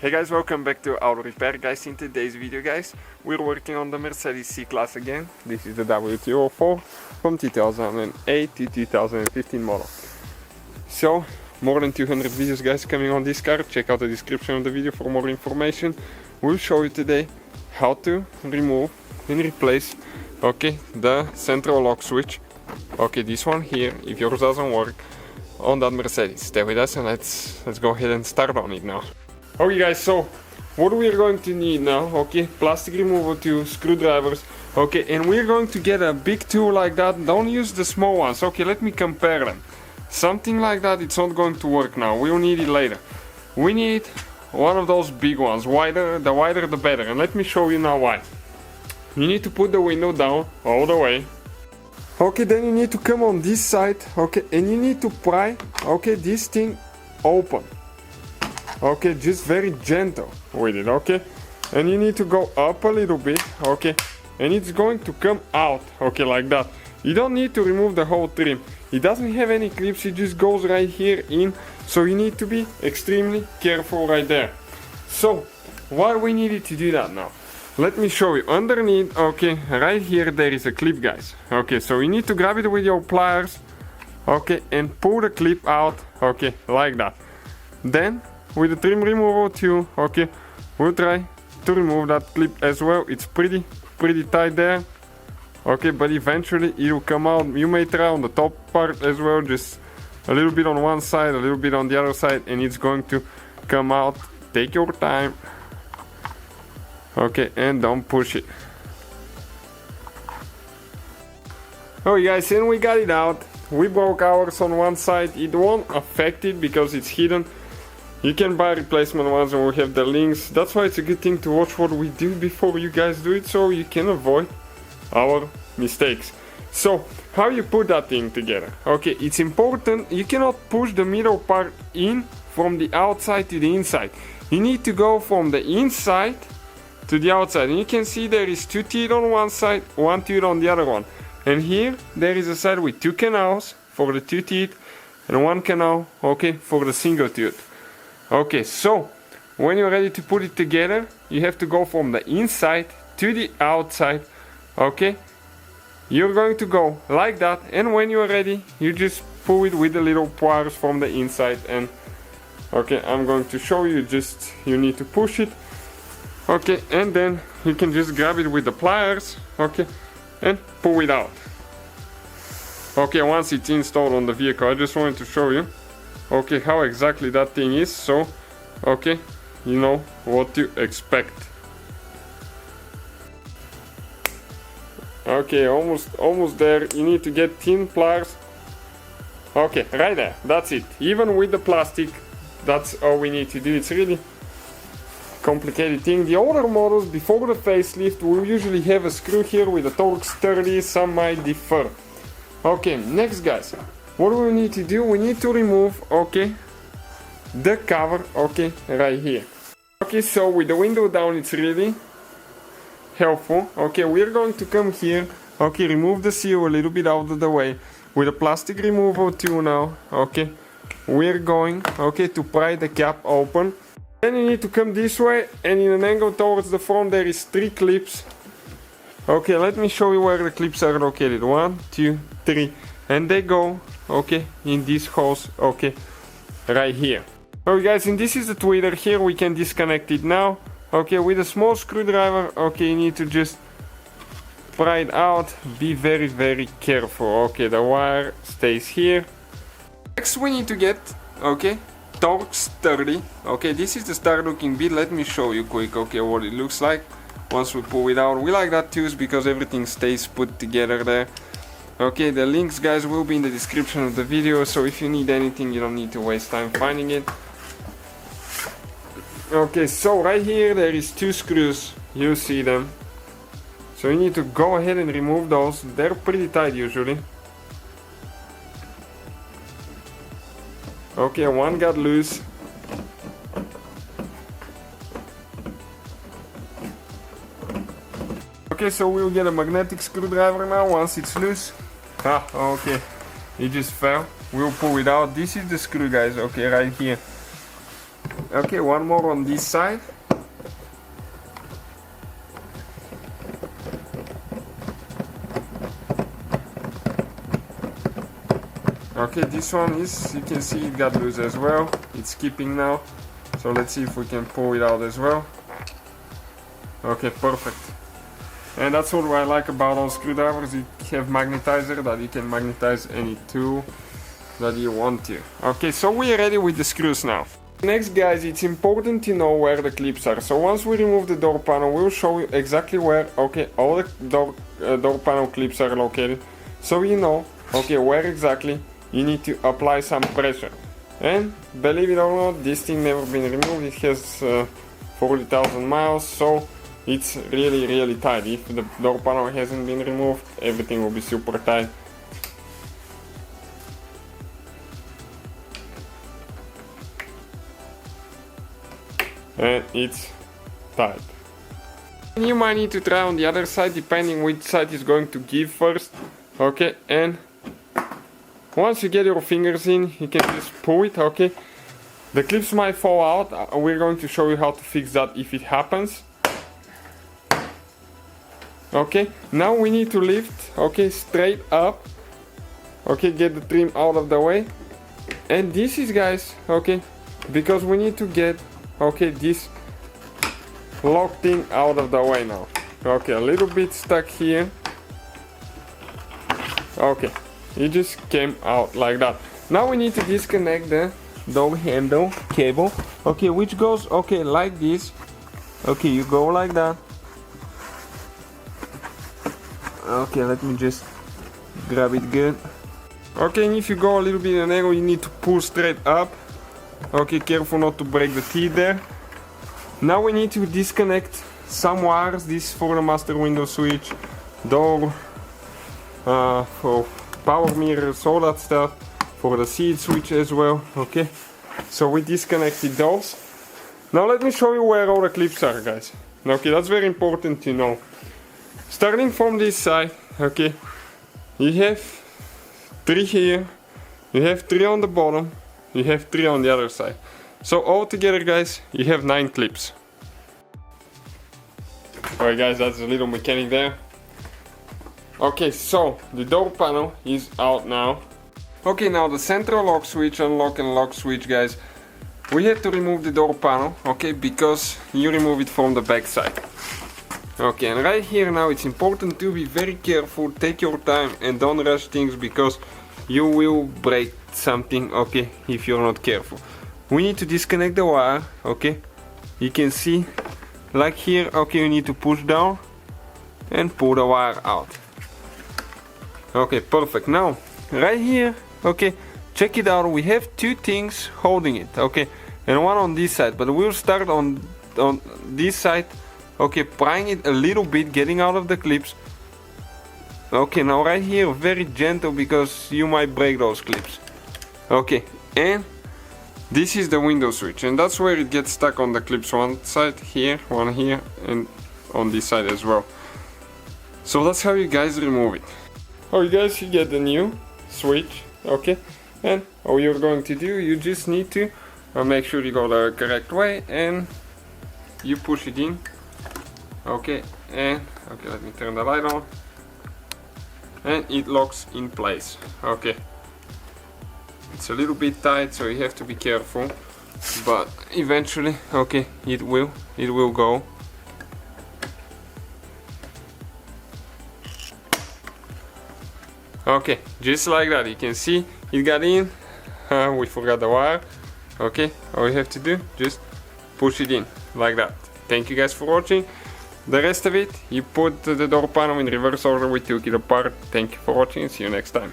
Hey guys, welcome back to Auto Repair. Guys, in today's video guys, we're working on the Mercedes C-Class again. This is the W204 from 2008 to 2015 model. So, more than 200 videos guys coming on this car. Check out the description of the video for more information. We'll show you today how to remove and replace the central lock switch. This one here, if yours doesn't work, on that Mercedes. Stay with us and let's go ahead and start on it now. Okay guys, so what we're going to need now, plastic removal tool, screwdrivers, and we're going to get a big tool like that. Don't use the small ones. Let me compare them. Something like that, it's not going to work now. We'll need it later. We need one of those big ones. The wider the better, and let me show you now why. You need to put the window down all the way. Then you need to come on this side, and you need to pry, this thing open. Just very gentle with it, and you need to go up a little bit, and it's going to come out, like that. You don't need to remove the whole trim. It doesn't have any clips, it just goes right here in, so you need to be extremely careful right there. So, why we needed to do that now? Let me show you. Underneath, right here there is a clip, guys. So you need to grab it with your pliers, and pull the clip out, like that. Then, with the trim removal tool, we'll try to remove that clip as well. It's pretty tight there, but eventually it will come out. You may try on the top part as well, just a little bit on one side, a little bit on the other side, and it's going to come out. Take your time, and don't push it. Guys, and we got it out. We broke ours on one side. It won't affect it because it's hidden. You can buy replacement ones and we have the links. That's why it's a good thing to watch what we do before you guys do it, so you can avoid our mistakes. So, how you put that thing together? It's important. You cannot push the middle part in from the outside to the inside. You need to go from the inside to the outside. And you can see there is two teeth on one side, one tooth on the other one. And here, there is a side with two canals for the two teeth and one canal, for the single tooth. So when you're ready to put it together, you have to go from the inside to the outside. You're going to go like that, and when you're ready, you just pull it with the little pliers from the inside. And I'm going to show you. Just you need to push it, and then you can just grab it with the pliers, and pull it out. Once it's installed on the vehicle, I just wanted to show you how exactly that thing is, so you know what to expect. Almost there. You need to get thin pliers. Right there, that's it. Even with the plastic, that's all we need to do. It's really complicated thing. The older models before the facelift will usually have a screw here with a Torx 30. Some might differ. Next guys, what do we need to do? We need to remove, the cover, right here. So with the window down, it's really helpful. We're going to come here, remove the seal a little bit out of the way. With a plastic removal tool now, we're going, to pry the cap open. Then you need to come this way, and in an angle towards the front, there is 3 clips. Let me show you where the clips are located. 1, 2, 3. And they go, in these holes, right here. Guys, and this is the tweeter. Here we can disconnect it now. With a small screwdriver, you need to just pry it out. Be very careful. The wire stays here. Next we need to get, Torx 30. This is the start looking bit. Let me show you quick, what it looks like once we pull it out. We like that too because everything stays put together there. The links guys will be in the description of the video, so if you need anything you don't need to waste time finding it. So right here there is 2 screws, you see them. So you need to go ahead and remove those. They're pretty tight usually. One got loose. So we'll get a magnetic screwdriver now once it's loose. It just fell. We'll pull it out. This is the screw guys, right here. Okay, one more on this side. Okay, this one is, you can see it got loose as well. It's skipping now. So let's see if we can pull it out as well. Okay, perfect. And that's what I like about all screwdrivers. You have magnetizer that you can magnetize any tool that you want to. Okay, so we're ready with the screws now. Next, guys, it's important to know where the clips are. So once we remove the door panel, we'll show you exactly where, okay, all the door panel clips are located. So you know, okay, where exactly you need to apply some pressure. And believe it or not, this thing never been removed. It has 40,000 miles, so it's really tight. If the door panel hasn't been removed, everything will be super tight. And it's tight. You might need to try on the other side, depending which side is going to give first. Okay, and once you get your fingers in, you can just pull it. Okay, the clips might fall out. We're going to show you how to fix that if it happens. Okay, now we need to lift, okay, straight up. Okay, get the trim out of the way. And this is, guys, okay, because we need to get, okay, this lock thing out of the way now. Okay, a little bit stuck here. Okay, it just came out like that. Now we need to disconnect the door handle cable, okay, which goes, okay, like this. Okay, you go like that. Okay, let me just grab it good. Okay, and if you go a little bit in an angle, you need to pull straight up. Okay, careful not to break the teeth there. Now we need to disconnect some wires. This is for the master window switch, door, for power mirrors, all that stuff, for the seat switch as well. Okay, so we disconnected those. Now let me show you where all the clips are, guys. Okay, that's very important to know. Starting from this side, okay, you have 3 here, you have 3 on the bottom, you have 3 on the other side. So all together, guys, you have 9 clips. Alright, guys, that's a little mechanic there. Okay, so the door panel is out now. Okay, now the central lock switch, unlock and lock switch, guys. We have to remove the door panel, okay, because you remove it from the back side. Okay, and right here now it's important to be very careful, take your time and don't rush things, because you will break something, okay, if you're not careful. We need to disconnect the wire, okay, you can see, like here, okay, you need to push down and pull the wire out. Okay, perfect. Now, right here, okay, check it out, we have 2 things holding it, okay, and one on this side, but we'll start on this side. Okay, prying it a little bit, getting out of the clips. Okay, now right here, very gentle, because you might break those clips. Okay, and this is the window switch, and that's where it gets stuck on the clips. One side here, one here, and on this side as well. So that's how you guys remove it. Oh, you guys, you get the new switch, okay, and all you're going to do, you just need to make sure you go the correct way, and you push it in. Okay, and okay, let me turn the light on, and it locks in place. Okay, it's a little bit tight, so you have to be careful, but eventually, okay, it will go. Okay, just like that, you can see it got in. We forgot the wire. Okay, all you have to do, just push it in like that. Thank you guys for watching. The rest of it, you put the door panel in reverse order, we took it apart. Thank you for watching, see you next time.